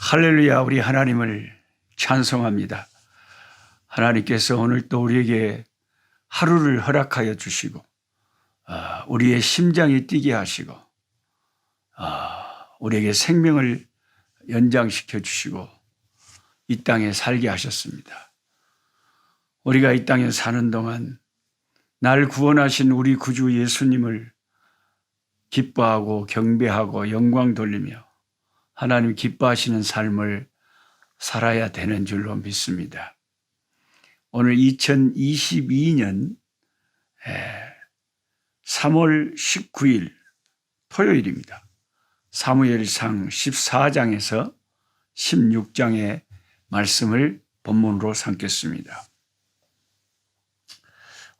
할렐루야, 우리 하나님을 찬송합니다. 하나님께서 오늘 또 우리에게 하루를 허락하여 주시고 우리의 심장이 뛰게 하시고 우리에게 생명을 연장시켜 주시고 이 땅에 살게 하셨습니다. 우리가 이 땅에 사는 동안 날 구원하신 우리 구주 예수님을 기뻐하고 경배하고 영광 돌리며 하나님 기뻐하시는 삶을 살아야 되는 줄로 믿습니다. 오늘 2022년 3월 19일 토요일입니다. 사무엘상 14장에서 16장의 말씀을 본문으로 삼겠습니다.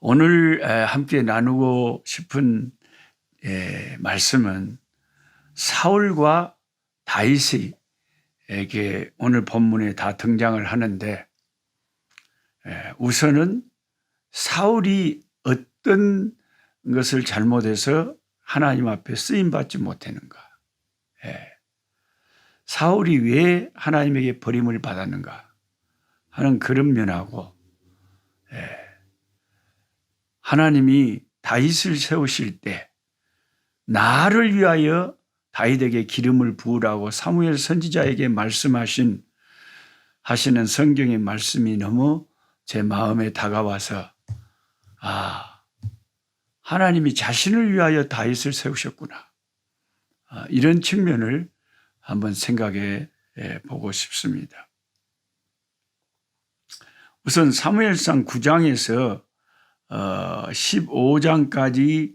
오늘 함께 나누고 싶은 말씀은 사울과 다윗에게 오늘 본문에 다 등장을 하는데, 우선은 사울이 어떤 것을 잘못해서 하나님 앞에 쓰임받지 못했는가, 사울이 왜 하나님에게 버림을 받았는가 하는 그런 면하고, 하나님이 다윗을 세우실 때 나를 위하여 다윗에게 기름을 부으라고 사무엘 선지자에게 하시는 성경의 말씀이 너무 제 마음에 다가와서 하나님이 자신을 위하여 다윗을 세우셨구나, 이런 측면을 한번 생각해 보고 싶습니다. 우선 사무엘상 9장에서 15장까지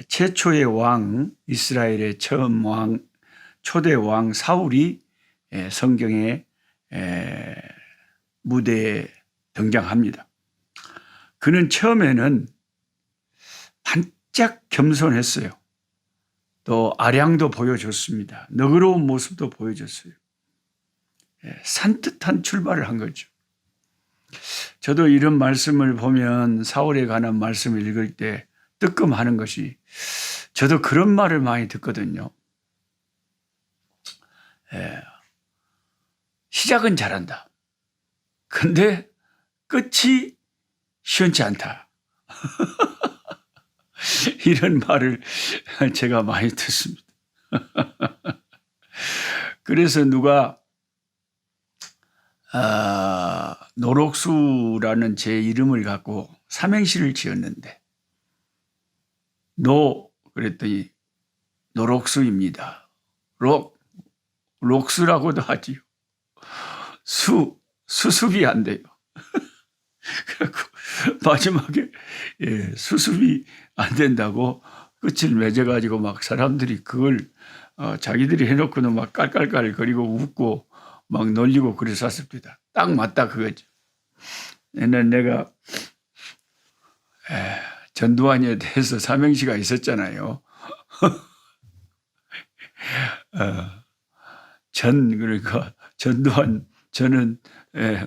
최초의 왕, 이스라엘의 처음 왕, 초대 왕 사울이 성경의 무대에 등장합니다. 그는 처음에는 반짝 겸손했어요. 또 아량도 보여줬습니다. 너그러운 모습도 보여줬어요. 산뜻한 출발을 한 거죠. 저도 이런 말씀을 보면, 사울에 관한 말씀을 읽을 때 뜨끔하는 것이, 저도 그런 말을 많이 듣거든요. 시작은 잘한다. 근데 끝이 시원치 않다. 이런 말을 제가 많이 듣습니다. 그래서 누가 노록수라는 제 이름을 갖고 삼행시를 지었는데, 그랬더니 노록수입니다. 록수라고도 하지요. 수습이 안 돼요. 그래서 마지막에 수습이 안 된다고 끝을 맺어가지고 막 사람들이 그걸 자기들이 해놓고는 막 깔깔깔 거리고 웃고 막 놀리고 그랬었습니다. 딱 맞다 그거죠. 옛날 내가 전두환에 대해서 삼행시가 있었잖아요. 그러니까 전두환, 저는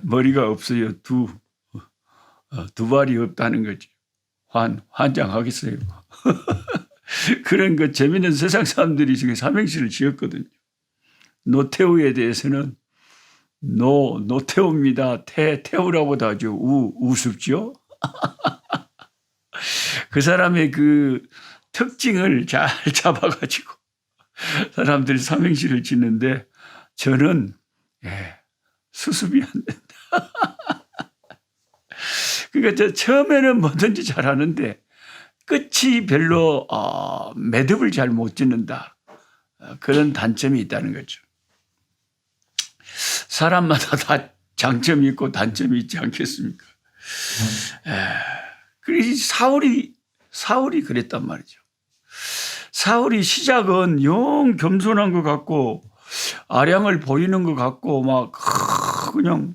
머리가 없어요. 두 발이 없다는 거지. 환장하겠어요. 그런 거 재미있는 세상 사람들이 지금 삼행시를 지었거든요. 노태우에 대해서는 노태우입니다. 태우라고도 하죠. 우습죠. 그 사람의 그 특징을 잘 잡아가지고 사람들이 삼행시를 짓는데, 저는 수습이 안 된다. 그러니까 처음에는 뭐든지 잘하는데 끝이 별로 매듭을 잘 못 짓는다, 그런 단점이 있다는 거죠. 사람마다 다 장점이 있고 단점이 있지 않겠습니까? 그래서 사울이 그랬단 말이죠. 사울이 시작은 영 겸손한 것 같고 아량을 보이는 것 같고 막 그냥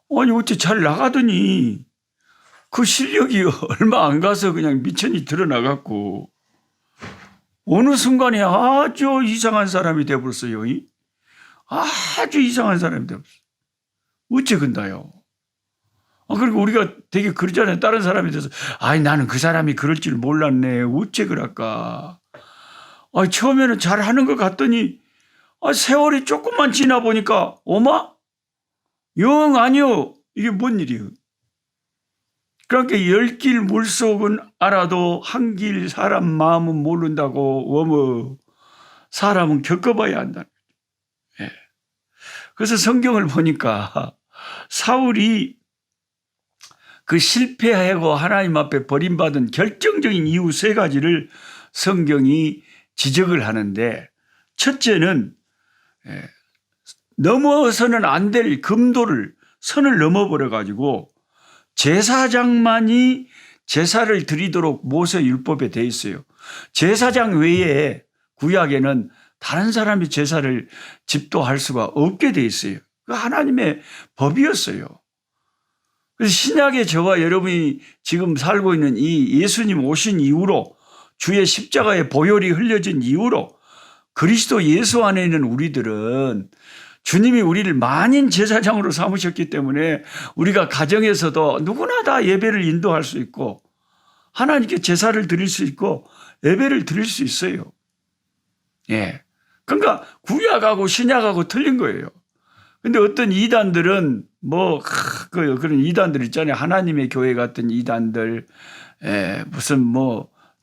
어째 잘 나가더니 그 실력이 얼마 안 가서 그냥 미천이 드러나갖고 어느 순간에 아주 이상한 사람이 되어버렸어요. 아주 이상한 사람이 되어버렸어요. 어째 근다요. 그리고 우리가 되게 그러잖아요. 다른 사람이 돼서 나는 그 사람이 그럴 줄 몰랐네. 어째 그럴까. 처음에는 잘하는 것 같더니 세월이 조금만 지나 보니까 오마? 영 아니요. 이게 뭔 일이에요? 그러니까 10길 물속은 알아도 한 길 사람 마음은 모른다고 어머 사람은 겪어봐야 한다. 예. 그래서 성경을 보니까 사울이 그 실패하고 하나님 앞에 버림받은 결정적인 이유 3가지를 성경이 지적을 하는데, 첫째는 넘어서는 안 될 금도를 선을 넘어버려 가지고 제사장만이 제사를 드리도록 모세 율법에 돼 있어요. 제사장 외에 구약에는 다른 사람이 제사를 집도할 수가 없게 돼 있어요. 그 하나님의 법이었어요. 그래서 신약의 저와 여러분이 지금 살고 있는 이 예수님 오신 이후로, 주의 십자가의 보혈이 흘려진 이후로 그리스도 예수 안에 있는 우리들은 주님이 우리를 만인 제사장으로 삼으셨기 때문에 우리가 가정에서도 누구나 다 예배를 인도할 수 있고 하나님께 제사를 드릴 수 있고 예배를 드릴 수 있어요. 예. 그러니까 구약하고 신약하고 틀린 거예요. 근데 어떤 이단들은 그런 이단들 있잖아요. 하나님의 교회 같은 이단들, 무슨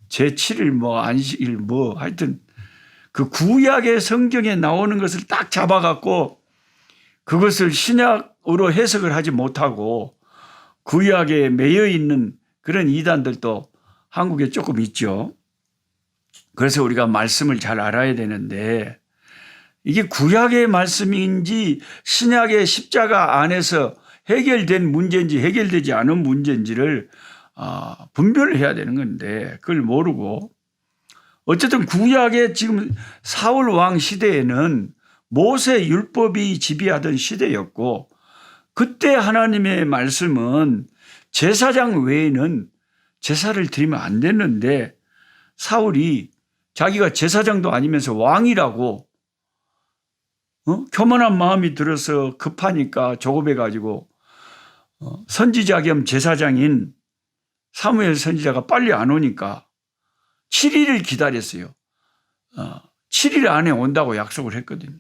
제7일 안식일 하여튼 그 구약의 성경에 나오는 것을 딱 잡아갖고 그것을 신약으로 해석을 하지 못하고 구약에 매여 있는 그런 이단들도 한국에 조금 있죠. 그래서 우리가 말씀을 잘 알아야 되는데, 이게 구약의 말씀인지 신약의 십자가 안에서 해결된 문제인지 해결되지 않은 문제인지를 분별을 해야 되는 건데 그걸 모르고, 어쨌든 구약의 지금 사울 왕 시대에는 모세 율법이 지배하던 시대였고, 그때 하나님의 말씀은 제사장 외에는 제사를 드리면 안 됐는데 사울이 자기가 제사장도 아니면서 왕이라고 교만한 마음이 들어서 급하니까 조급해 가지고 선지자 겸 제사장인 사무엘 선지자가 빨리 안 오니까 7일을 기다렸어요. 7일 안에 온다고 약속을 했거든요.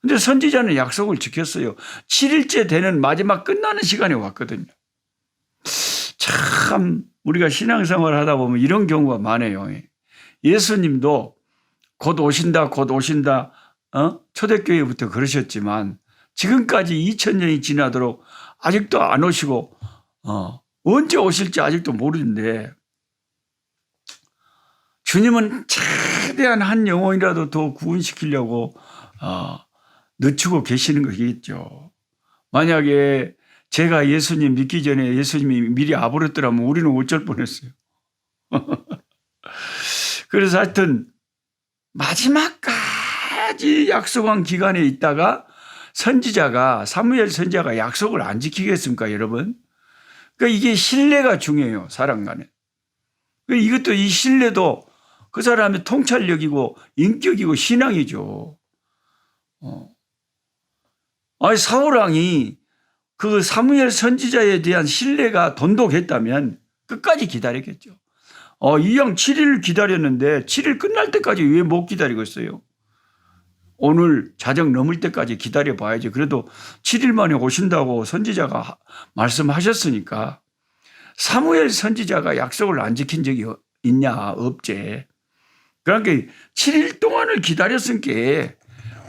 근데 선지자는 약속을 지켰어요. 7일째 되는 마지막 끝나는 시간에 왔거든요. 참 우리가 신앙생활 하다 보면 이런 경우가 많아요. 예수님도 곧 오신다 곧 오신다 초대교회부터 그러셨지만 지금까지 2000년이 지나도록 아직도 안 오시고 언제 오실지 아직도 모르는데, 주님은 최대한 한 영혼이라도 더 구원시키려고 늦추고 계시는 거겠죠. 만약에 제가 예수님 믿기 전에 예수님이 미리 와버렸더라면 우리는 어쩔 뻔했어요. 그래서 하여튼 마지막까지 약속한 기간에 있다가 선지자가 사무엘 선지자가 약속을 안 지키겠습니까, 여러분? 그러니까 이게 신뢰가 중요해요, 사람 간에. 이것도 이 신뢰도 그 사람의 통찰력이고 인격이고 신앙이죠. 사울 왕이 그 사무엘 선지자에 대한 신뢰가 돈독했다면 끝까지 기다렸겠죠. 이 양 7일 기다렸는데 7일 끝날 때까지 왜 못 기다리고 있어요? 오늘 자정 넘을 때까지 기다려 봐야지. 그래도 7일 만에 오신다고 선지자가 말씀하셨으니까. 사무엘 선지자가 약속을 안 지킨 적이 있냐? 없지. 그러니까 7일 동안을 기다렸으니까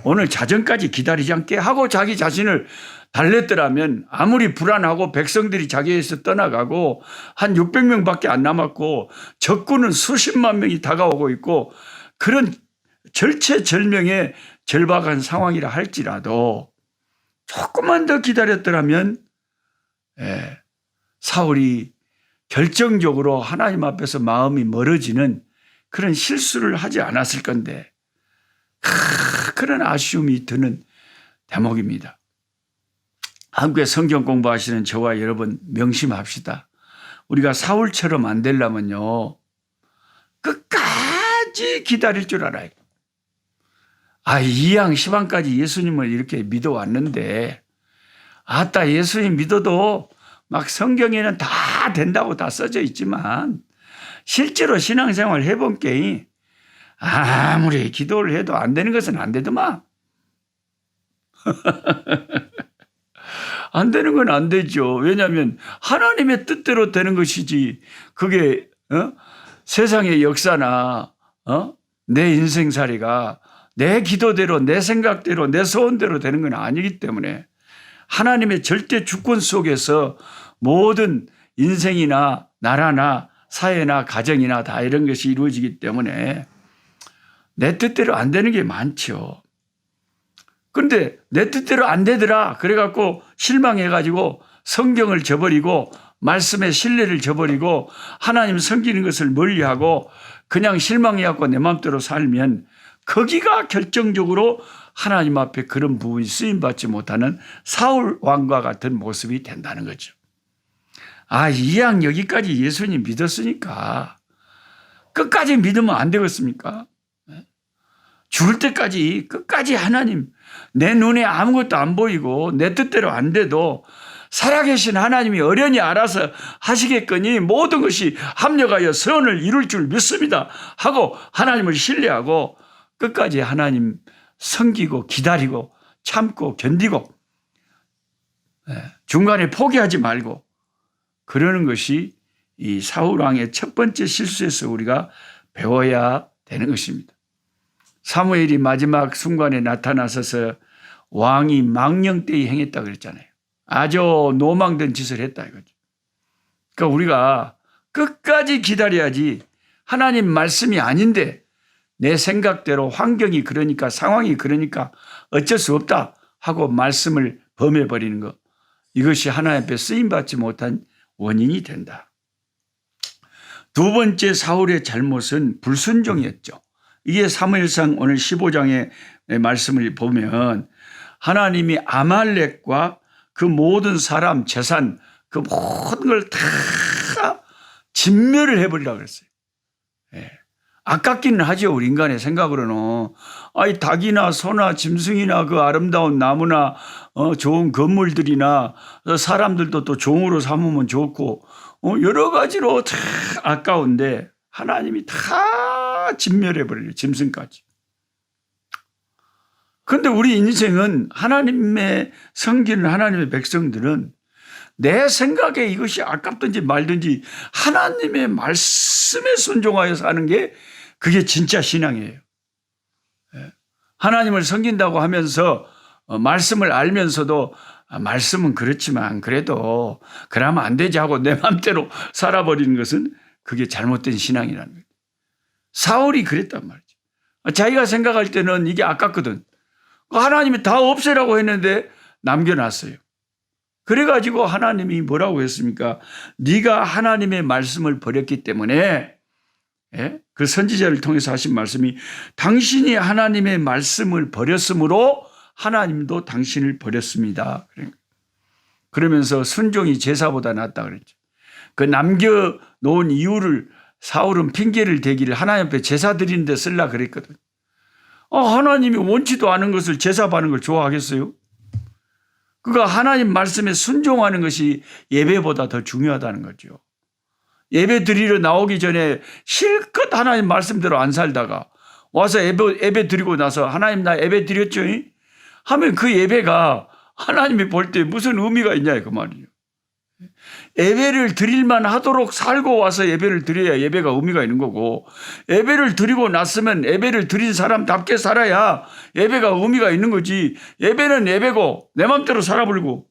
오늘 자정까지 기다리지 않게 하고 자기 자신을 달랬더라면, 아무리 불안하고 백성들이 자기에서 떠나가고 한 600명밖에 안 남았고 적군은 수십만 명이 다가오고 있고 그런 절체절명의 절박한 상황이라 할지라도 조금만 더 기다렸더라면 사울이 결정적으로 하나님 앞에서 마음이 멀어지는 그런 실수를 하지 않았을 건데, 그런 아쉬움이 드는 대목입니다. 함께 성경 공부하시는 저와 여러분 명심합시다. 우리가 사울처럼 안 되려면요, 끝까지 기다릴 줄 알아요. 이양 시방까지 예수님을 이렇게 믿어왔는데, 아따 예수님 믿어도 막 성경에는 다 된다고 다 써져 있지만 실제로 신앙생활 해본 게 아무리 기도를 해도 안 되는 것은 안 되더만. 안 되는 건 안 되죠. 왜냐하면 하나님의 뜻대로 되는 것이지 그게 세상의 역사나 내 인생살이가 내 기도대로 내 생각대로 내 소원대로 되는 건 아니기 때문에 하나님의 절대 주권 속에서 모든 인생이나 나라나 사회나 가정이나 다 이런 것이 이루어지기 때문에 내 뜻대로 안 되는 게 많죠. 그런데 내 뜻대로 안 되더라 그래갖고 실망해가지고 성경을 저버리고 말씀의 신뢰를 저버리고 하나님 섬기는 것을 멀리하고 그냥 실망해갖고 내 마음대로 살면 거기가 결정적으로 하나님 앞에 그런 부분이 쓰임받지 못하는 사울 왕과 같은 모습이 된다는 거죠. 이왕 여기까지 예수님 믿었으니까 끝까지 믿으면 안 되겠습니까? 죽을 때까지 끝까지 하나님 내 눈에 아무것도 안 보이고 내 뜻대로 안 돼도 살아계신 하나님이 어련히 알아서 하시겠거니 모든 것이 합력하여 선을 이룰 줄 믿습니다 하고 하나님을 신뢰하고 끝까지 하나님 섬기고 기다리고 참고 견디고 중간에 포기하지 말고 그러는 것이 이 사울 왕의 첫 번째 실수에서 우리가 배워야 되는 것입니다. 사무엘이 마지막 순간에 나타나서서 왕이 망령되이 행했다 그랬잖아요. 아주 노망된 짓을 했다 이거죠. 그러니까 우리가 끝까지 기다려야지 하나님 말씀이 아닌데 내 생각대로 환경이 그러니까 상황이 그러니까 어쩔 수 없다 하고 말씀을 범해버리는 것, 이것이 하나님 앞에 쓰임받지 못한 원인이 된다. 두 번째 사울의 잘못은 불순종이었죠. 이게 사무엘상 오늘 15장의 말씀을 보면 하나님이 아말렉과 그 모든 사람, 재산, 그 모든 걸 다 진멸을 해버리라고 그랬어요. 아깝기는 하죠. 우리 인간의 생각으로는. 닭이나 소나 짐승이나 그 아름다운 나무나 좋은 건물들이나 사람들도 또 종으로 삼으면 좋고 여러 가지로 다 아까운데 하나님이 다 진멸해버려요. 짐승까지. 그런데 우리 인생은 하나님의 섬기는 하나님의 백성들은 내 생각에 이것이 아깝든지 말든지 하나님의 말씀에 순종하여 사는 게 그게 진짜 신앙이에요. 하나님을 섬긴다고 하면서 말씀을 알면서도 말씀은 그렇지만 그래도 그러면 안 되지 하고 내 마음대로 살아버리는 것은 그게 잘못된 신앙이라는 거예요. 사울이 그랬단 말이죠. 자기가 생각할 때는 이게 아깝거든. 하나님이 다 없애라고 했는데 남겨놨어요. 그래가지고 하나님이 뭐라고 했습니까? 네가 하나님의 말씀을 버렸기 때문에 그 선지자를 통해서 하신 말씀이 당신이 하나님의 말씀을 버렸으므로 하나님도 당신을 버렸습니다. 그러면서 순종이 제사보다 낫다 그랬죠. 그 남겨놓은 이유를 사울은 핑계를 대기를 하나님 앞에 제사 드리는 데 쓰려고 그랬거든. 하나님이 원치도 않은 것을 제사 받는 걸 좋아하겠어요? 그가 하나님 말씀에 순종하는 것이 예배보다 더 중요하다는 거죠. 예배 드리러 나오기 전에 실컷 하나님 말씀대로 안 살다가 와서 예배 드리고 나서 하나님 나 예배 드렸죠? 하면 그 예배가 하나님이 볼 때 무슨 의미가 있냐 그 말이에요. 예배를 드릴만 하도록 살고 와서 예배를 드려야 예배가 의미가 있는 거고 예배를 드리고 났으면 예배를 드린 사람답게 살아야 예배가 의미가 있는 거지. 예배는 예배고 내 맘대로 살아버리고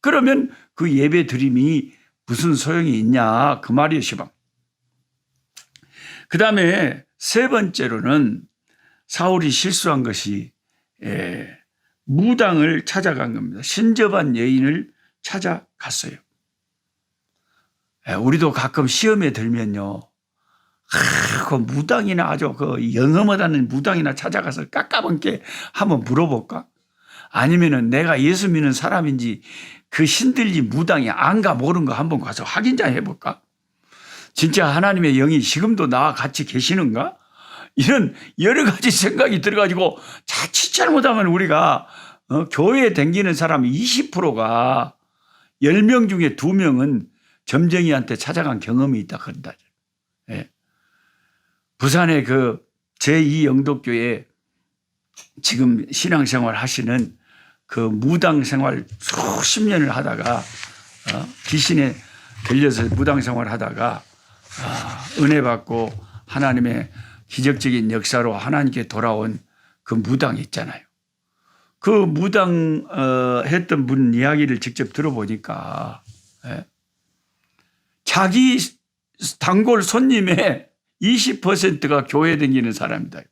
그러면 그 예배 드림이 무슨 소용이 있냐 그 말이에요. 시방. 그 다음에 세 번째로는 사울이 실수한 것이 무당을 찾아간 겁니다. 신접한 여인을 찾아갔어요. 우리도 가끔 시험에 들면요. 그 무당이나 아주 그 영험하다는 무당이나 찾아가서 깝깝한게 한번 물어볼까? 아니면은 내가 예수 믿는 사람인지 그 신들이 무당이 안가 모르는 거 한번 가서 확인자 해볼까? 진짜 하나님의 영이 지금도 나와 같이 계시는가? 이런 여러 가지 생각이 들어가지고 자칫 잘못하면 우리가 교회에 다니는 사람 20%가 10명 중에 2명은 점쟁이한테 찾아간 경험이 있다 그런다. 부산의 그 제2영독교회 지금 신앙생활 하시는 그 무당 생활 수십 년을 하다가 귀신에 걸려서 무당 생활을 하다가 은혜 받고 하나님의 기적적인 역사로 하나님께 돌아온 그 무당 있잖아요. 그 무당 했던 분 이야기를 직접 들어보니까 자기 단골 손님의 20%가 교회 다니는 사람이다.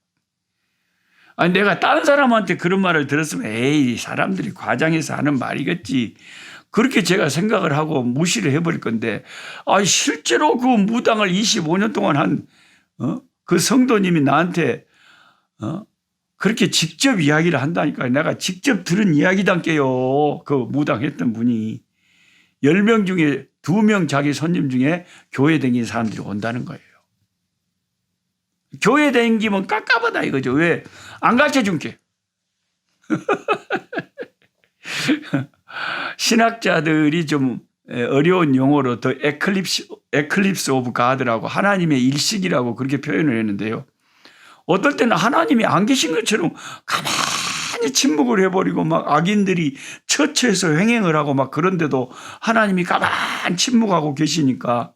아니 내가 다른 사람한테 그런 말을 들었으면 에이 사람들이 과장해서 하는 말이겠지. 그렇게 제가 생각을 하고 무시를 해버릴 건데 실제로 그 무당을 25년 동안 한 그 성도님이 나한테 그렇게 직접 이야기를 한다니까. 내가 직접 들은 이야기단께요. 그 무당했던 분이 10명 중에 2명 자기 손님 중에 교회 다니는 사람들이 온다는 거예요. 교회 다니면 깝깝하다 이거죠. 왜? 안 가르쳐준 게. 신학자들이 좀 어려운 용어로 더 에클립스 오브 가드라고 하나님의 일식이라고 그렇게 표현을 했는데요. 어떨 때는 하나님이 안 계신 것처럼 가만히 침묵을 해버리고 막 악인들이 처처해서 횡행을 하고 막 그런데도 하나님이 가만히 침묵하고 계시니까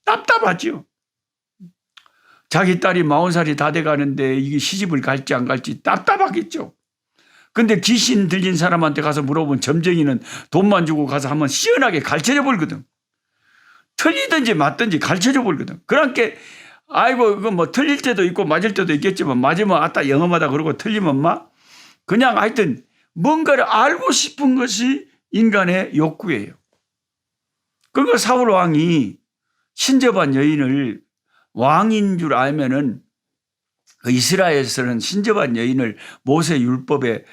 답답하죠. 자기 딸이 40살이 다 돼가는데 이게 시집을 갈지 안 갈지 답답하겠죠. 근데 귀신 들린 사람한테 가서 물어보면 점쟁이는 돈만 주고 가서 한번 시원하게 가르쳐줘 버리거든. 틀리든지 맞든지 가르쳐줘 버리거든. 그러니까 아이고 이거 뭐 틀릴 때도 있고 맞을 때도 있겠지만 맞으면 아따 영험하다 그러고 틀리면 막 그냥 하여튼 뭔가를 알고 싶은 것이 인간의 욕구예요. 그러니까 사울 왕이 신접한 여인을 왕인 줄 알면은 이스라엘에서는 신접한 여인을 모세 율법에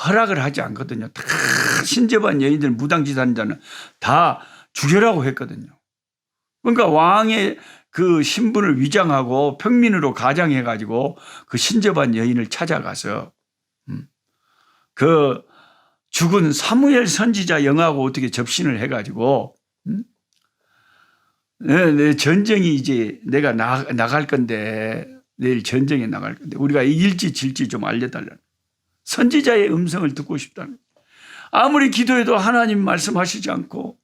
허락을 하지 않거든요. 다 신접한 여인들 무당짓 하는 자는 다 죽여라고 했거든요. 그러니까 왕의 그 신분을 위장하고 평민으로 가장해가지고 그 신접한 여인을 찾아가서 그 죽은 사무엘 선지자 영하고 어떻게 접신을 해가지고 내 전쟁이 이제 내가 나갈 건데 내일 전쟁에 나갈 건데 우리가 이길지 질지 좀 알려달라는 선지자의 음성을 듣고 싶다는. 아무리 기도해도 하나님 말씀하시지 않고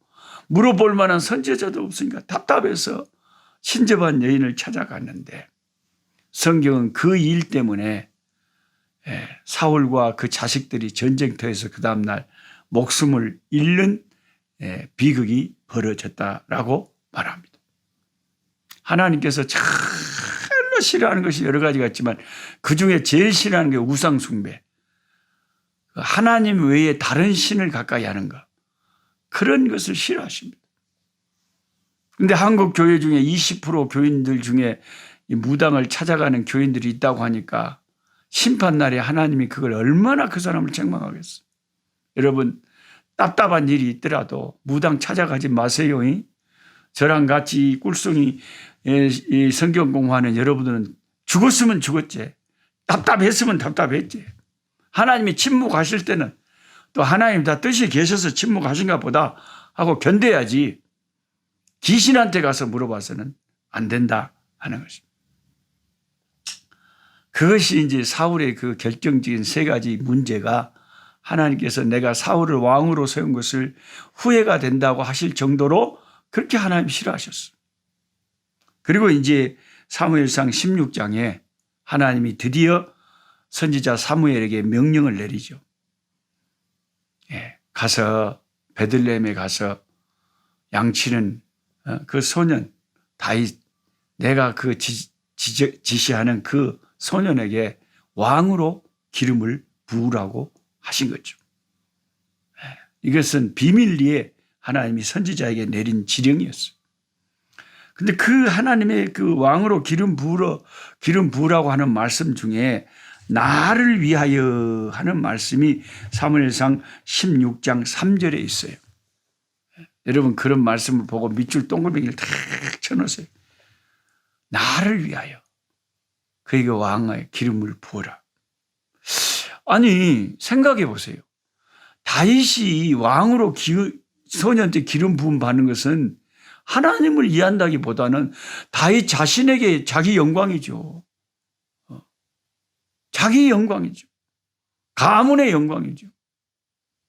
물어볼 만한 선지자도 없으니까 답답해서 신접한 여인을 찾아갔는데 성경은 그 일 때문에 사울과 그 자식들이 전쟁터에서 그 다음날 목숨을 잃는 비극이 벌어졌다라고 말합니다. 하나님께서 정말로 싫어하는 것이 여러 가지가 있지만 그중에 제일 싫어하는 게 우상 숭배. 하나님 외에 다른 신을 가까이 하는 것. 그런 것을 싫어하십니다. 그런데 한국 교회 중에 20% 교인들 중에 이 무당을 찾아가는 교인들이 있다고 하니까 심판날에 하나님이 그걸 얼마나 그 사람을 책망하겠어요. 여러분 답답한 일이 있더라도 무당 찾아가지 마세요. 저랑 같이 꿀송이 성경 공부하는 여러분들은 죽었으면 죽었지. 답답했으면 답답했지. 하나님이 침묵하실 때는 또 하나님 다 뜻이 계셔서 침묵하신가 보다 하고 견뎌야지 귀신한테 가서 물어봐서는 안 된다 하는 것입니다. 그것이 이제 사울의 그 결정적인 세 가지 문제가 하나님께서 내가 사울을 왕으로 세운 것을 후회가 된다고 하실 정도로 그렇게 하나님 싫어하셨어요. 그리고 이제 사무엘상 16장에 하나님이 드디어 선지자 사무엘에게 명령을 내리죠. 가서 베들레헴에 가서 양치는 그 소년 다윗 내가 그 지시하는 그 소년에게 왕으로 기름을 부으라고 하신 거죠. 이것은 비밀리에 하나님이 선지자에게 내린 지령이었어요. 근데 그 하나님의 그 왕으로 기름 부으라고 하는 말씀 중에 나를 위하여 하는 말씀이 사무엘상 16장 3절에 있어요. 여러분 그런 말씀을 보고 밑줄 동글뱅이를 탁 쳐놓으세요. 나를 위하여 그에게 왕의 기름을 부어라. 아니 생각해 보세요. 다윗이 왕으로 소년한테 기름 부음 받는 것은 하나님을 이해한다기보다는 다윗 자신에게 자기 영광이죠. 자기 영광이죠. 가문의 영광이죠.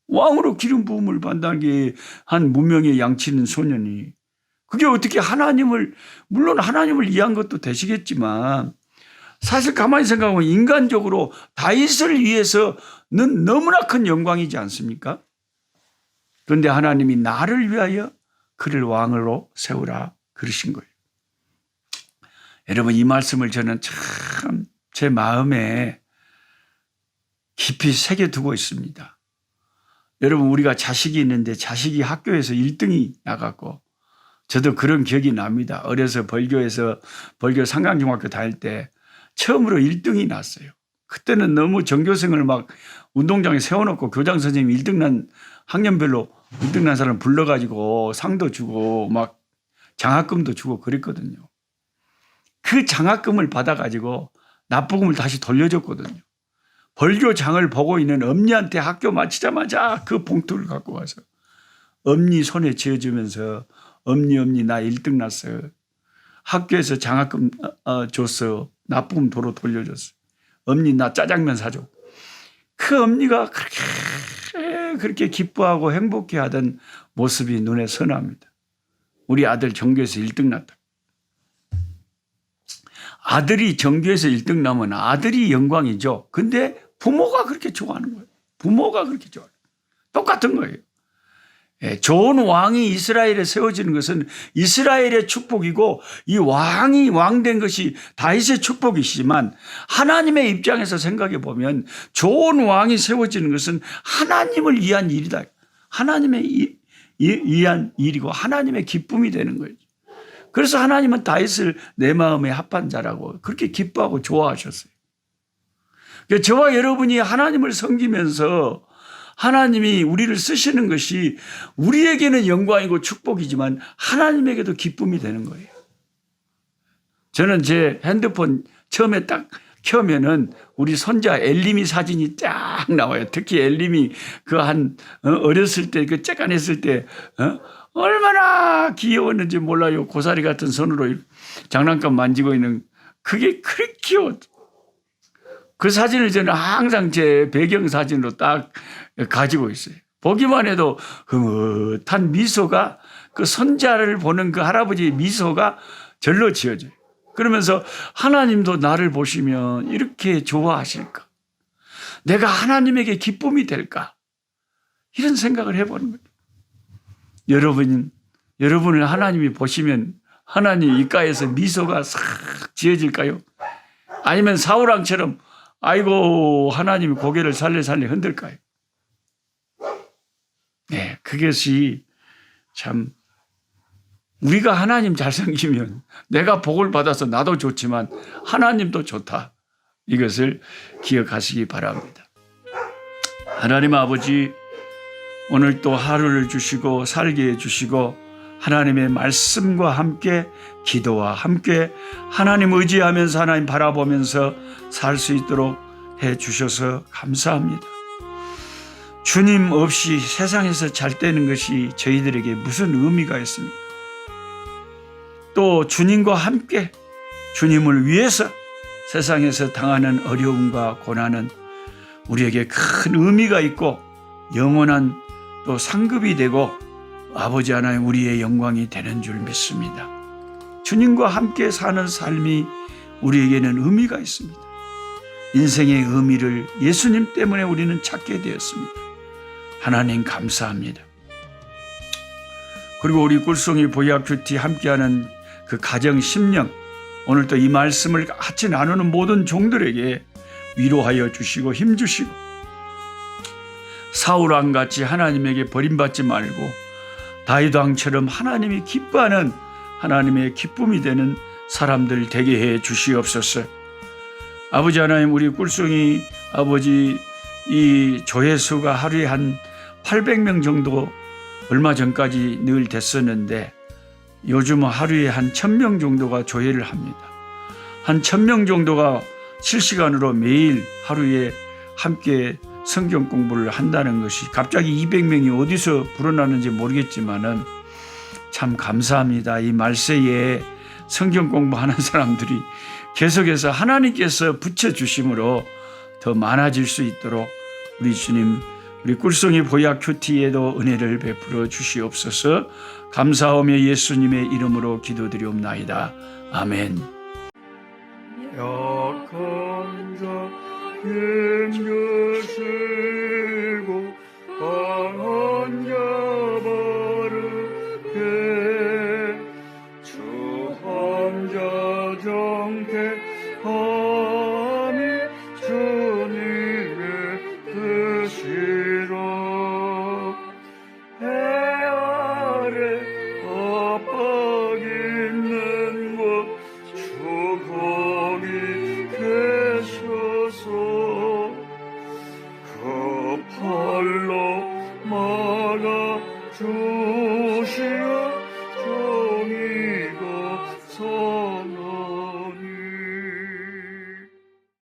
왕으로 기름 부음을 받는 게 한 무명의 양치는 소년이 그게 어떻게 물론 하나님을 이해한 것도 되시겠지만 사실 가만히 생각하면 인간적으로 다윗을 위해서는 너무나 큰 영광이지 않습니까? 그런데 하나님이 나를 위하여 그를 왕으로 세우라 그러신 거예요. 여러분, 이 말씀을 저는 참 제 마음에 깊이 새겨두고 있습니다. 여러분, 우리가 자식이 있는데 자식이 학교에서 1등이 나갔고 저도 그런 기억이 납니다. 어려서 벌교 상강중학교 다닐 때 처음으로 1등이 났어요. 그때는 너무 전교생을 막 운동장에 세워놓고 교장 선생님이 1등 난 학년별로 1등 난 사람 불러가지고 상도 주고 막 장학금도 주고 그랬거든요. 그 장학금을 받아가지고 납부금을 다시 돌려줬거든요. 벌교장을 보고 있는 엄니한테 학교 마치자마자 그 봉투를 갖고 와서 엄니 손에 쥐어주면서 엄니 나 1등 났어. 학교에서 장학금 줬어. 납부금 도로 돌려줬어. 엄니 나 짜장면 사줘. 그 엄니가 그렇게 기뻐하고 행복해하던 모습이 눈에 선합니다. 우리 아들 전교에서 1등 났다. 아들이 전교에서 1등 나면 아들이 영광이죠. 근데 부모가 그렇게 좋아하는 거예요. 부모가 그렇게 좋아해요. 똑같은 거예요. 좋은 왕이 이스라엘에 세워지는 것은 이스라엘의 축복이고 이 왕이 왕된 것이 다윗의 축복이지만 하나님의 입장에서 생각해 보면 좋은 왕이 세워지는 것은 하나님을 위한 일이다. 하나님의 위한 일이고 하나님의 기쁨이 되는 거예요. 그래서 하나님은 다윗을 내 마음에 합한 자라고 그렇게 기뻐하고 좋아하셨어요. 그러니까 저와 여러분이 하나님을 섬기면서 하나님이 우리를 쓰시는 것이 우리에게는 영광이고 축복이지만 하나님에게도 기쁨이 되는 거예요. 저는 제 핸드폰 처음에 딱 켜면은 우리 손자 엘림이 사진이 쫙 나와요. 특히 엘림이 어렸을 때 그 쬐깐했을 때 얼마나 귀여웠는지 몰라요. 고사리 같은 손으로 장난감 만지고 있는 그게 그렇게 귀여웠어요. 그 사진을 저는 항상 제 배경 사진으로 딱 가지고 있어요. 보기만 해도 흐뭇한 미소가 그 손자를 보는 그 할아버지의 미소가 절로 지어져요. 그러면서 하나님도 나를 보시면 이렇게 좋아하실까? 내가 하나님에게 기쁨이 될까? 이런 생각을 해보는 거예요. 여러분을 하나님이 보시면 하나님 입가에서 미소가 싹 지어질까요? 아니면 사울왕처럼 아이고 하나님이 고개를 살레살레 흔들까요? 네, 그것이 참 우리가 하나님 잘 섬기면 내가 복을 받아서 나도 좋지만 하나님도 좋다. 이것을 기억하시기 바랍니다. 하나님 아버지, 오늘 또 하루를 주시고 살게 해주시고 하나님의 말씀과 함께 기도와 함께 하나님 의지하면서 하나님 바라보면서 살 수 있도록 해주셔서 감사합니다. 주님 없이 세상에서 잘 되는 것이 저희들에게 무슨 의미가 있습니까? 또 주님과 함께 주님을 위해서 세상에서 당하는 어려움과 고난은 우리에게 큰 의미가 있고 영원한 또 상급이 되고 아버지 하나님 우리의 영광이 되는 줄 믿습니다. 주님과 함께 사는 삶이 우리에게는 의미가 있습니다. 인생의 의미를 예수님 때문에 우리는 찾게 되었습니다. 하나님 감사합니다. 그리고 우리 꿀송이 보이학큐티 함께하는 그 가정 10년 오늘 또 이 말씀을 같이 나누는 모든 종들에게 위로하여 주시고 힘주시고 사울왕같이 하나님에게 버림받지 말고 다윗왕처럼 하나님이 기뻐하는 하나님의 기쁨이 되는 사람들 되게 해 주시옵소서. 아버지 하나님, 우리 꿀송이 아버지 이 조회수가 하루에 한 800명 정도 얼마 전까지 늘 됐었는데 요즘은 하루에 한 1000명 정도가 조회를 합니다. 한 1000명 정도가 실시간으로 매일 하루에 함께 성경 공부를 한다는 것이 갑자기 200명이 어디서 불어나는지 모르겠지만은 참 감사합니다. 이 말세에 성경 공부하는 사람들이 계속해서 하나님께서 붙여주심으로 더 많아질 수 있도록 우리 주님 우리 꿀송이 보약 큐티에도 은혜를 베풀어 주시옵소서. 감사하며 예수님의 이름으로 기도드리옵나이다. 아멘. 약한 자 힘주시고 강한 자 바르게 주한 자 정케하니 주님의 뜻이라. 해 아래 압박 있는 곳 주 거기 계셔서 그 팔로 막아 주시어 종이가 서